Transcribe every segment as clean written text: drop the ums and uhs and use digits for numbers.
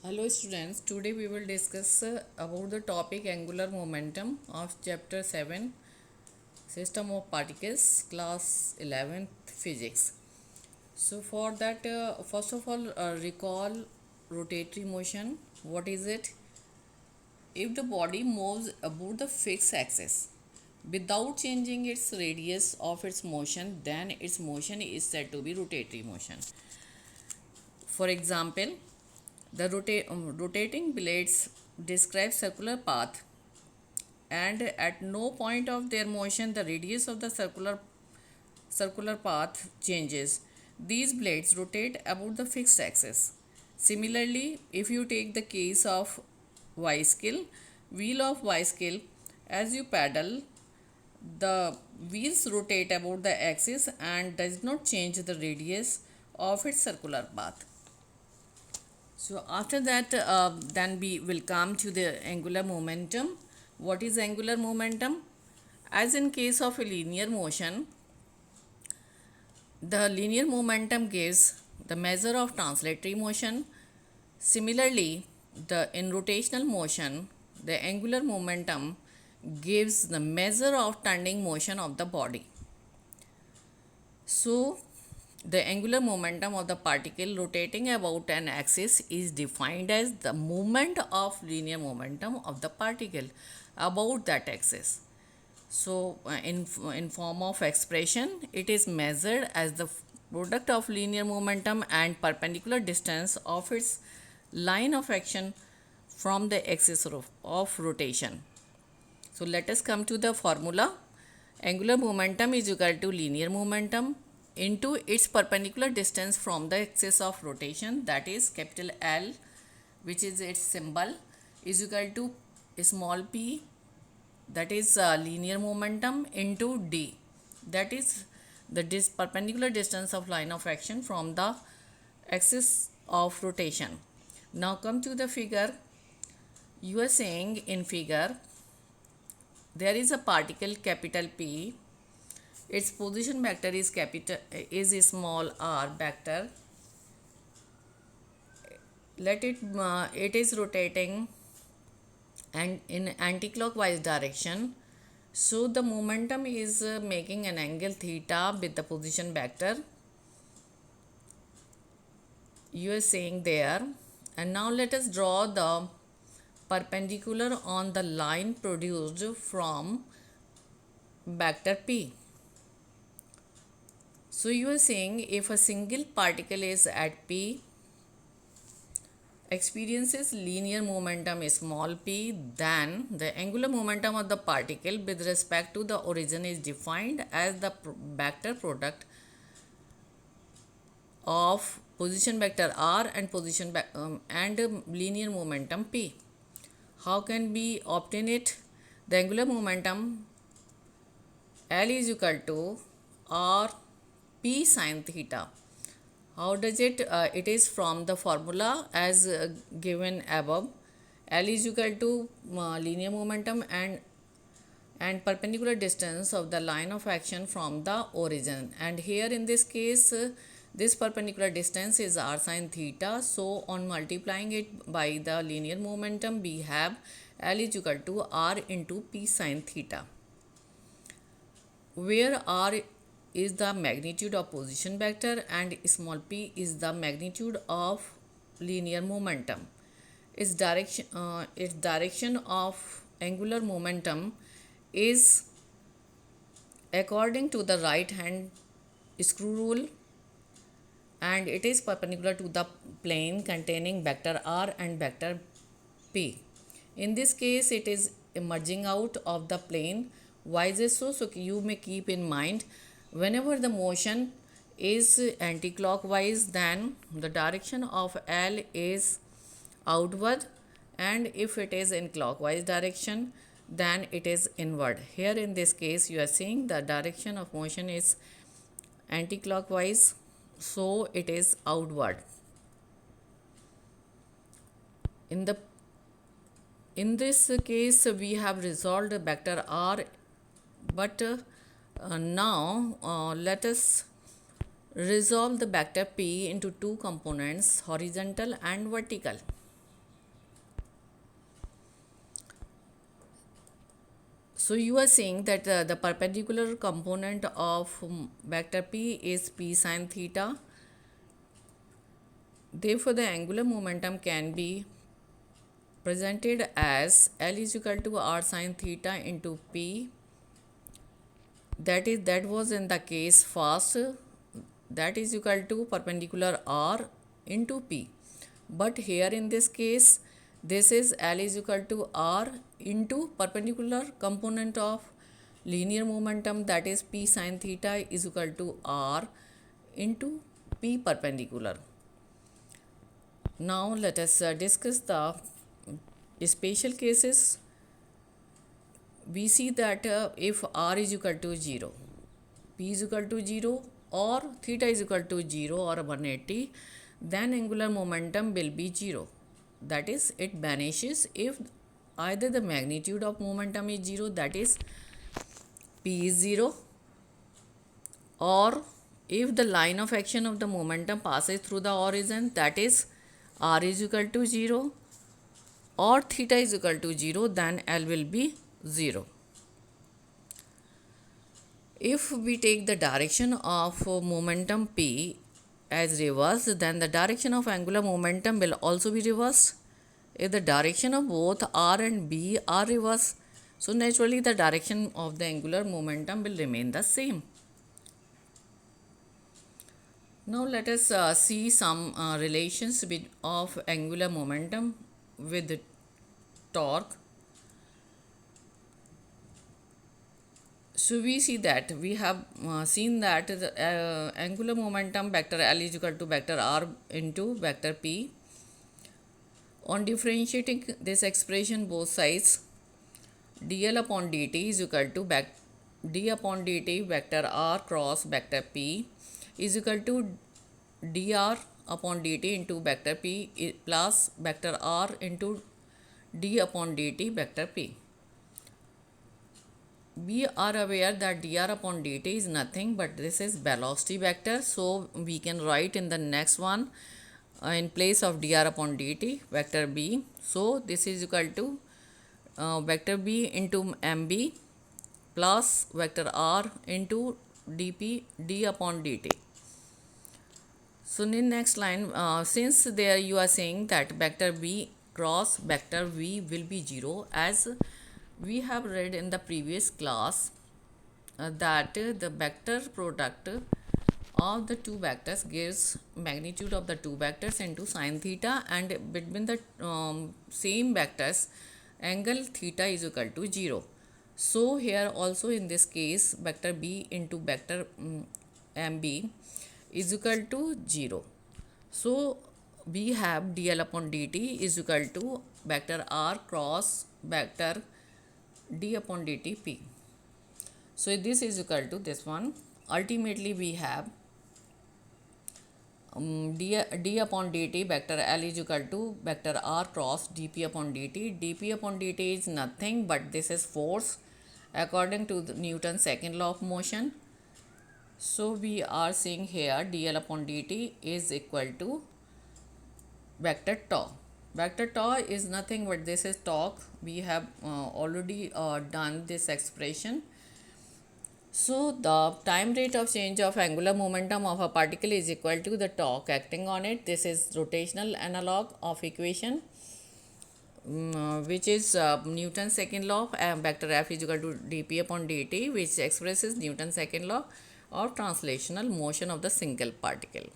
Hello students, today we will discuss about the topic angular momentum of chapter 7 system of particles class 11th physics. So for that first of all recall rotatory motion. What is it? If the body moves about the fixed axis without changing its radius of its motion, then its motion is said to be rotatory motion. For example, the rotating blades describe circular path, and at no point of their motion the radius of the circular path changes. These blades rotate about the fixed axis. Similarly, if you take the case of bicycle, wheel of bicycle, as you pedal, the wheels rotate about the axis and does not change the radius of its circular path. So after that, then we will come to the angular momentum. What is angular momentum? As in case of a linear motion, the linear momentum gives the measure of translatory motion. Similarly, in rotational motion, the angular momentum gives the measure of turning motion of the body. So, the angular momentum of the particle rotating about an axis is defined as the movement of linear momentum of the particle about that axis. So, in form of expression, it is measured as the product of linear momentum and perpendicular distance of its line of action from the axis of rotation. So, let us come to the formula. Angular momentum is equal to linear momentum into its perpendicular distance from the axis of rotation, that is capital L, which is its symbol, is equal to small p, that is linear momentum, into d, that is the perpendicular distance of line of action from the axis of rotation. Now come to the figure. You are saying in figure there is a particle capital P. Its position vector is a small r vector. It is rotating and in anti-clockwise direction. So the momentum is making an angle theta with the position vector. You are saying there. And now let us draw the perpendicular on the line produced from vector P. So you are saying if a single particle is at P experiences linear momentum small p, then the angular momentum of the particle with respect to the origin is defined as the vector product of position vector r and linear momentum p. How can we obtain it? The angular momentum L is equal to r p sine theta. How does it? It is from the formula as given above. L is equal to linear momentum and perpendicular distance of the line of action from the origin. And here in this case, this perpendicular distance is r sine theta. So on multiplying it by the linear momentum, we have L is equal to r into p sine theta, where r is the magnitude of position vector and small p is the magnitude of linear momentum. Its direction of angular momentum is according to the right hand screw rule, and it is perpendicular to the plane containing vector r and vector p. In this case, it is emerging out of the plane. Why is it so? So you may keep in mind, whenever the motion is anti-clockwise, then the direction of L is outward, and if it is in clockwise direction, then it is inward. Here in this case, you are seeing the direction of motion is anti-clockwise, so it is outward. In the in this case, we have resolved vector r, but now let us resolve the vector p into two components, horizontal and vertical. So you are saying that the perpendicular component of vector p is p sine theta. Therefore, the angular momentum can be presented as L is equal to r sine theta into p. That was in the case first, that is equal to perpendicular r into p. But here in this case, this is L is equal to r into perpendicular component of linear momentum, that is p sine theta is equal to r into p perpendicular. Now let us discuss the special cases. We see that if r is equal to 0, p is equal to 0 or theta is equal to 0 or 180, then angular momentum will be 0. That is, it vanishes if either the magnitude of momentum is 0, that is p is 0, or if the line of action of the momentum passes through the origin, that is r is equal to 0 or theta is equal to 0, then L will be 0. If we take the direction of momentum p as reverse, then the direction of angular momentum will also be reversed. If the direction of both r and b are reverse, so naturally the direction of the angular momentum will remain the same. Now let us see some relations of angular momentum with torque. So we see that we have seen that the angular momentum vector L is equal to vector r into vector p. On differentiating this expression both sides, dl upon dt is equal to d upon dt vector r cross vector p is equal to dr upon dt into vector p plus vector r into d upon dt vector p. We are aware that dr upon dt is nothing but this is velocity vector, so we can write in the next one in place of dr upon dt vector b. So this is equal to vector b into mb plus vector r into dp d upon dt. So in next line, since there you are saying that vector b cross vector v will be 0, as we have read in the previous class that the vector product of the two vectors gives magnitude of the two vectors into sine theta, and between the same vectors angle theta is equal to 0. So here also in this case vector b into vector mb is equal to 0. So we have dl upon dt is equal to vector r cross vector d upon dt p. So this is equal to this one. Ultimately we have d upon dt vector L is equal to vector r cross dp upon dt. dp upon dt is nothing but this is force according to the Newton's second law of motion. So we are seeing here dl upon dt is equal to vector tau. Vector tau is nothing but this is torque. We have already done this expression. So the time rate of change of angular momentum of a particle is equal to the torque acting on it. This is rotational analog of equation, which is Newton's second law of vector f is equal to dp upon dt, which expresses Newton's second law of translational motion of the single particle.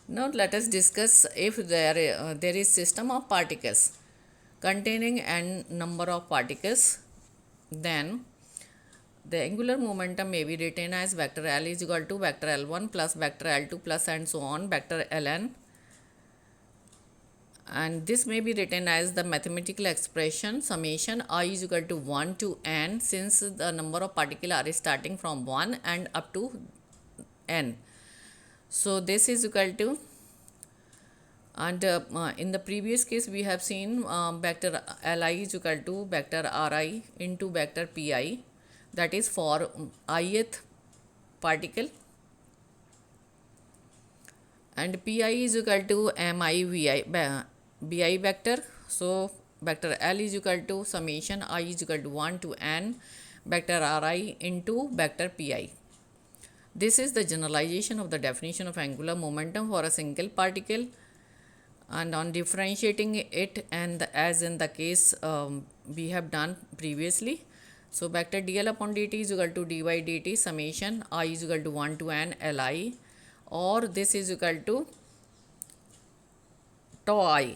Now let us discuss if there is system of particles containing n number of particles, then the angular momentum may be written as vector L is equal to vector L1 plus vector L2 plus and so on vector Ln, and this may be written as the mathematical expression summation I is equal to 1 to n, since the number of particles are starting from 1 and up to n. So this is equal to, and in the previous case we have seen vector Li is equal to vector Ri into vector Pi, that is for ith particle, and Pi is equal to mi vi vector. So vector L is equal to summation I is equal to 1 to n vector Ri into vector Pi. This is the generalization of the definition of angular momentum for a single particle, and on differentiating it, and as in the case we have done previously. So vector dl upon dt is equal to dy dt summation I is equal to 1 to n Li, or this is equal to tau I.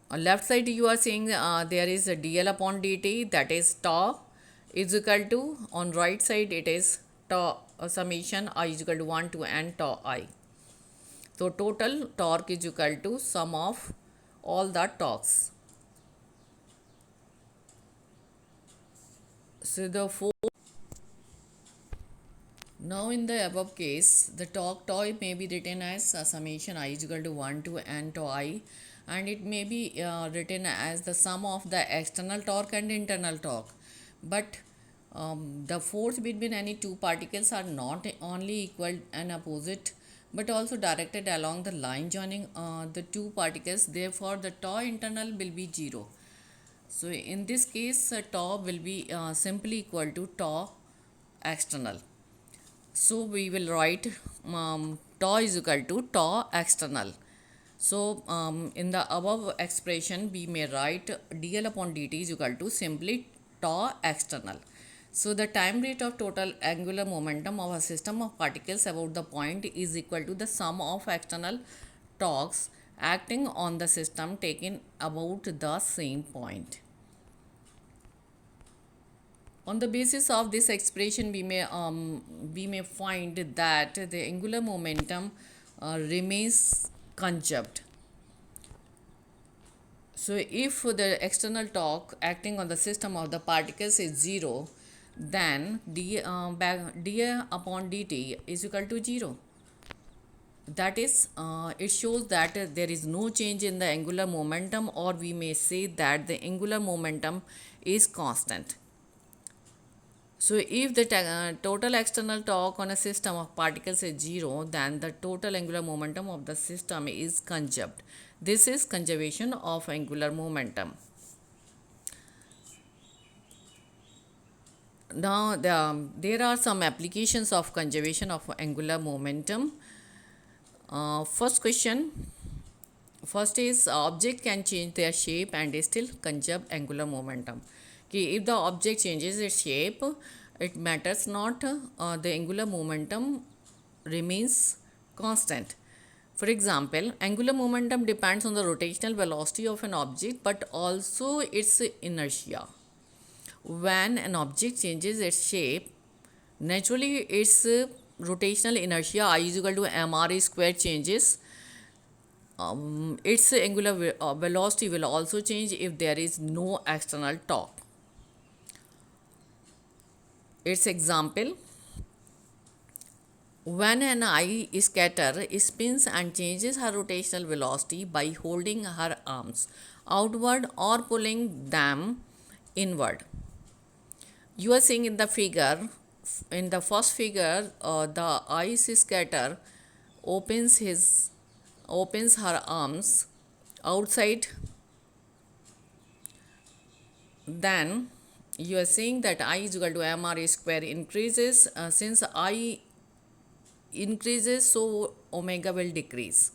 On left side you are seeing there is a dl upon dt, that is tau is equal to, on right side it is tau summation I is equal to 1 to n tau I. So total torque is equal to sum of all the torques. So now in the above case, the torque tau may be written as summation I is equal to 1 to n tau I, and it may be written as the sum of the external torque and internal torque. But the force between any two particles are not only equal and opposite, but also directed along the line joining the two particles. Therefore, the tau internal will be 0. So in this case, tau will be simply equal to tau external. So we will write tau is equal to tau external. So in the above expression, we may write dl upon dt is equal to simply tau external. So the time rate of total angular momentum of a system of particles about the point is equal to the sum of external torques acting on the system taken about the same point. On the basis of this expression, we may find that the angular momentum remains conserved. So if the external torque acting on the system of the particles is 0, then d upon dt is equal to 0. That is, it shows that there is no change in the angular momentum, or we may say that the angular momentum is constant. So if the total external torque on a system of particles is 0, then the total angular momentum of the system is conserved. This is conservation of angular momentum. Now there are some applications of conservation of angular momentum. First is object can change their shape and still conserve angular momentum. If the object changes its shape, it matters not, the angular momentum remains constant. For example, angular momentum depends on the rotational velocity of an object, but also its inertia. When an object changes its shape, naturally its rotational inertia I is equal to mr square changes. Its angular velocity will also change if there is no external torque. Its example: when an eye scatter spins and changes her rotational velocity by holding her arms outward or pulling them inward. You are seeing in the figure, in the first figure, the ice scatter opens her arms outside. Then you are seeing that I is equal to mr square increases. Since I increases, so omega will decrease.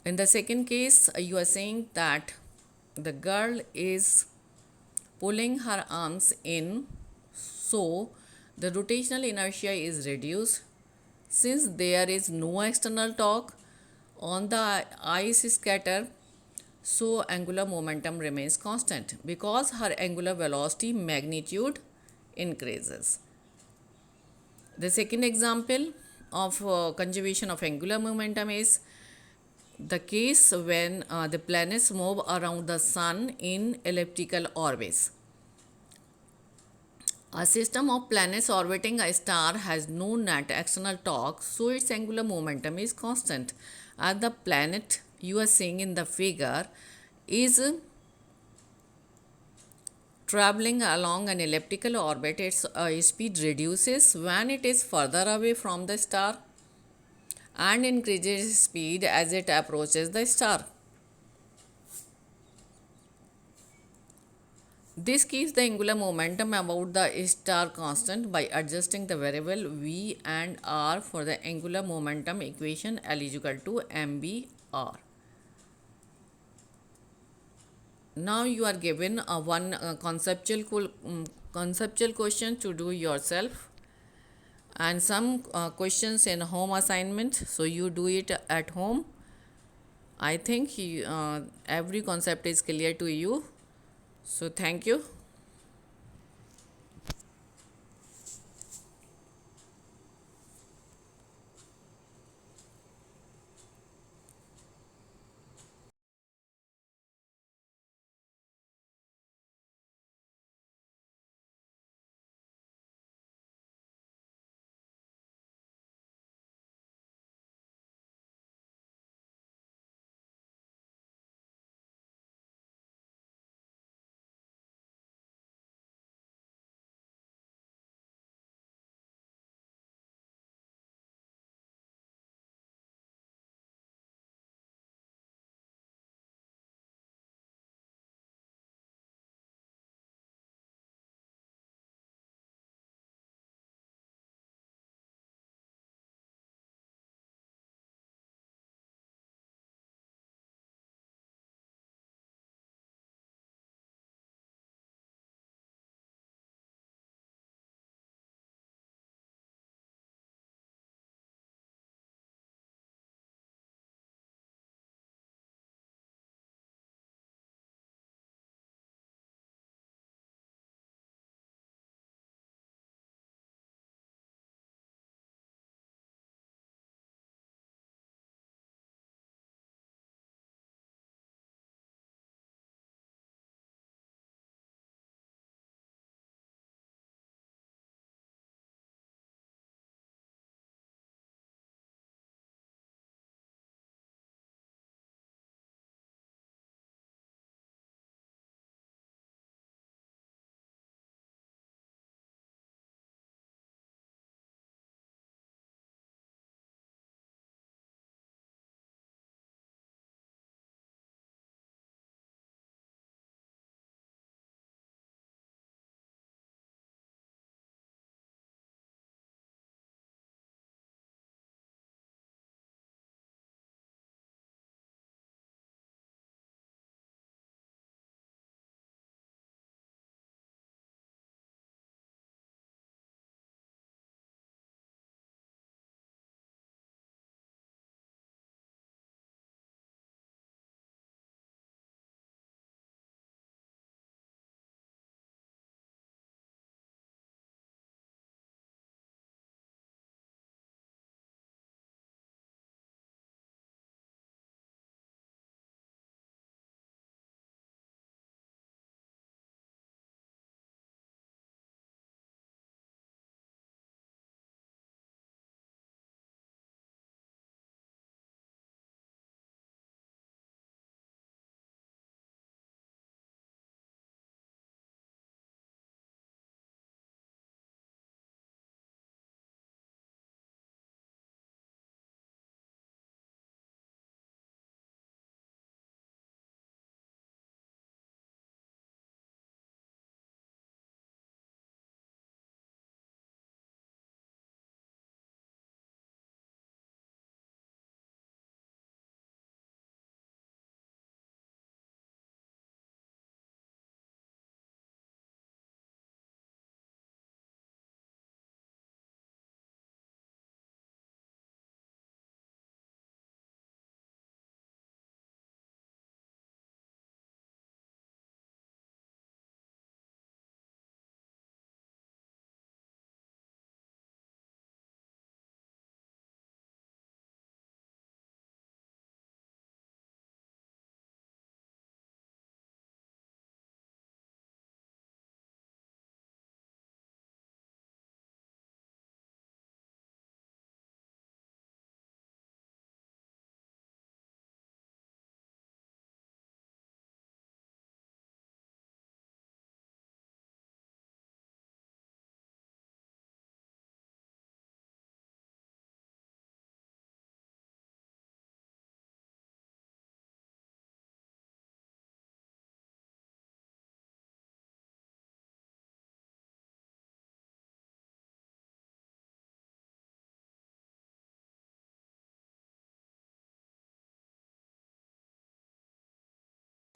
In the second case, you are saying that the girl is pulling her arms in, so the rotational inertia is reduced. Since there is no external torque on the ice scatter, so angular momentum remains constant because her angular velocity magnitude increases. The second example of conservation of angular momentum is the case when the planets move around the sun in elliptical orbits. A system of planets orbiting a star has no net external torque, so its angular momentum is constant. As the planet you are seeing in the figure is traveling along an elliptical orbit, its speed reduces when it is further away from the star and increases speed as it approaches the star. This keeps the angular momentum about the star constant by adjusting the variable v and r for the angular momentum equation L is equal to mvr. Now you are given one conceptual question to do yourself, and some questions in home assignment, so you do it at home. I think every concept is clear to you, so thank you.